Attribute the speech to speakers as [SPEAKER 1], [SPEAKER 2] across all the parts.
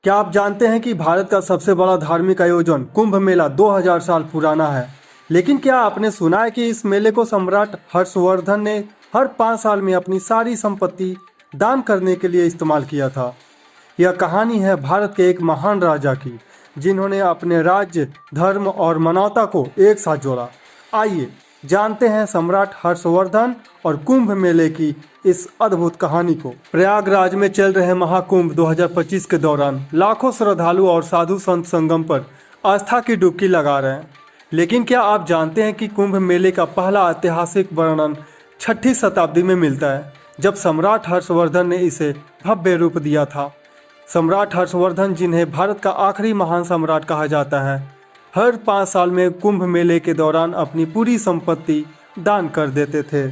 [SPEAKER 1] क्या आप जानते हैं कि भारत का सबसे बड़ा धार्मिक आयोजन कुंभ मेला 2000 साल पुराना है। लेकिन क्या आपने सुना है कि इस मेले को सम्राट हर्षवर्धन ने हर 5 साल में अपनी सारी संपत्ति दान करने के लिए इस्तेमाल किया था। यह कहानी है भारत के एक महान राजा की, जिन्होंने अपने राज्य, धर्म और मानवता को एक साथ जोड़ा। आइए जानते हैं सम्राट हर्षवर्धन और कुंभ मेले की इस अद्भुत कहानी को। प्रयागराज में चल रहे महाकुंभ 2025 के दौरान लाखों श्रद्धालु और साधु संत संगम पर आस्था की डुबकी लगा रहे हैं। लेकिन क्या आप जानते हैं कि कुंभ मेले का पहला ऐतिहासिक वर्णन 6ठी शताब्दी में मिलता है, जब सम्राट हर्षवर्धन ने इसे भव्य रूप दिया था। सम्राट हर्षवर्धन, जिन्हें भारत का आखिरी महान सम्राट कहा जाता है, हर 5 साल में कुंभ मेले के दौरान अपनी पूरी संपत्ति दान कर देते थे।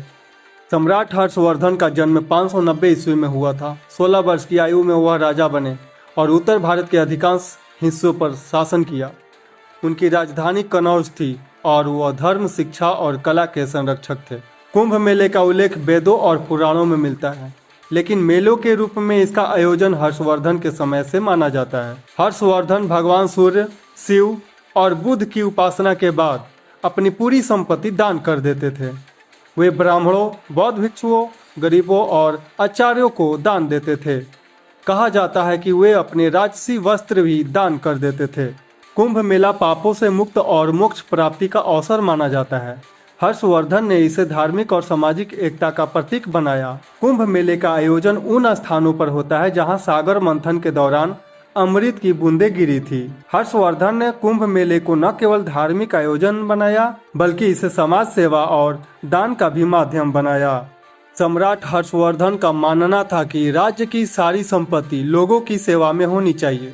[SPEAKER 1] सम्राट हर्षवर्धन का जन्म 590 ईस्वी में हुआ था। 16 वर्ष की आयु में वह राजा बने और उत्तर भारत के अधिकांश हिस्सों पर शासन किया। उनकी राजधानी कनौज थी और वह धर्म, शिक्षा और कला के संरक्षक थे। कुंभ मेले का उल्लेख वेदों और पुराणों में मिलता है, लेकिन मेलों के रूप में इसका आयोजन हर्षवर्धन के समय से माना जाता है। हर्षवर्धन भगवान सूर्य, शिव और बुद्ध की उपासना के बाद अपनी पूरी संपत्ति दान कर देते थे। वे ब्राह्मणों, बौद्ध भिक्षुओं, गरीबों और आचार्यों को दान देते थे। कहा जाता है कि वे अपने राजसी वस्त्र भी दान कर देते थे। कुंभ मेला पापों से मुक्त और मोक्ष प्राप्ति का अवसर माना जाता है। हर्षवर्धन ने इसे धार्मिक और सामाजिक एकता का प्रतीक बनाया। कुंभ मेले का आयोजन उन स्थानों पर होता है जहां सागर मंथन के दौरान अमृत की बूंदें गिरी थी। हर्षवर्धन ने कुंभ मेले को न केवल धार्मिक आयोजन बनाया, बल्कि इसे समाज सेवा और दान का भी माध्यम बनाया। सम्राट हर्षवर्धन का मानना था कि राज्य की सारी संपत्ति लोगों की सेवा में होनी चाहिए।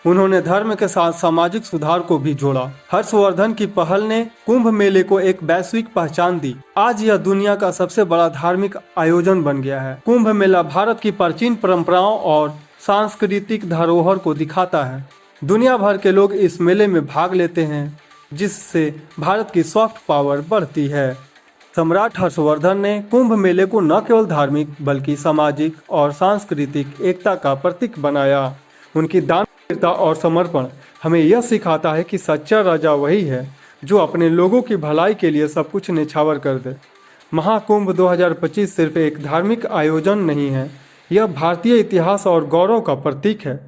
[SPEAKER 1] उन्होंने धर्म के साथ सामाजिक सुधार को भी जोड़ा। हर्षवर्धन की पहल ने कुंभ मेले को एक वैश्विक पहचान दी। आज यह दुनिया का सबसे बड़ा धार्मिक आयोजन बन गया है। कुंभ मेला भारत की प्राचीन परंपराओं और सांस्कृतिक धरोहर को दिखाता है। दुनिया भर के लोग इस मेले में भाग लेते हैं, जिससे भारत की सॉफ्ट पावर बढ़ती है। सम्राट हर्षवर्धन ने कुंभ मेले को न केवल धार्मिक बल्कि सामाजिक और सांस्कृतिक एकता का प्रतीक बनाया। उनकी दानवीरता और समर्पण हमें यह सिखाता है कि सच्चा राजा वही है जो अपने लोगों की भलाई के लिए सब कुछ न्यौछावर कर दे। महाकुंभ 2025 सिर्फ एक धार्मिक आयोजन नहीं है, यह भारतीय इतिहास और गौरव का प्रतीक है।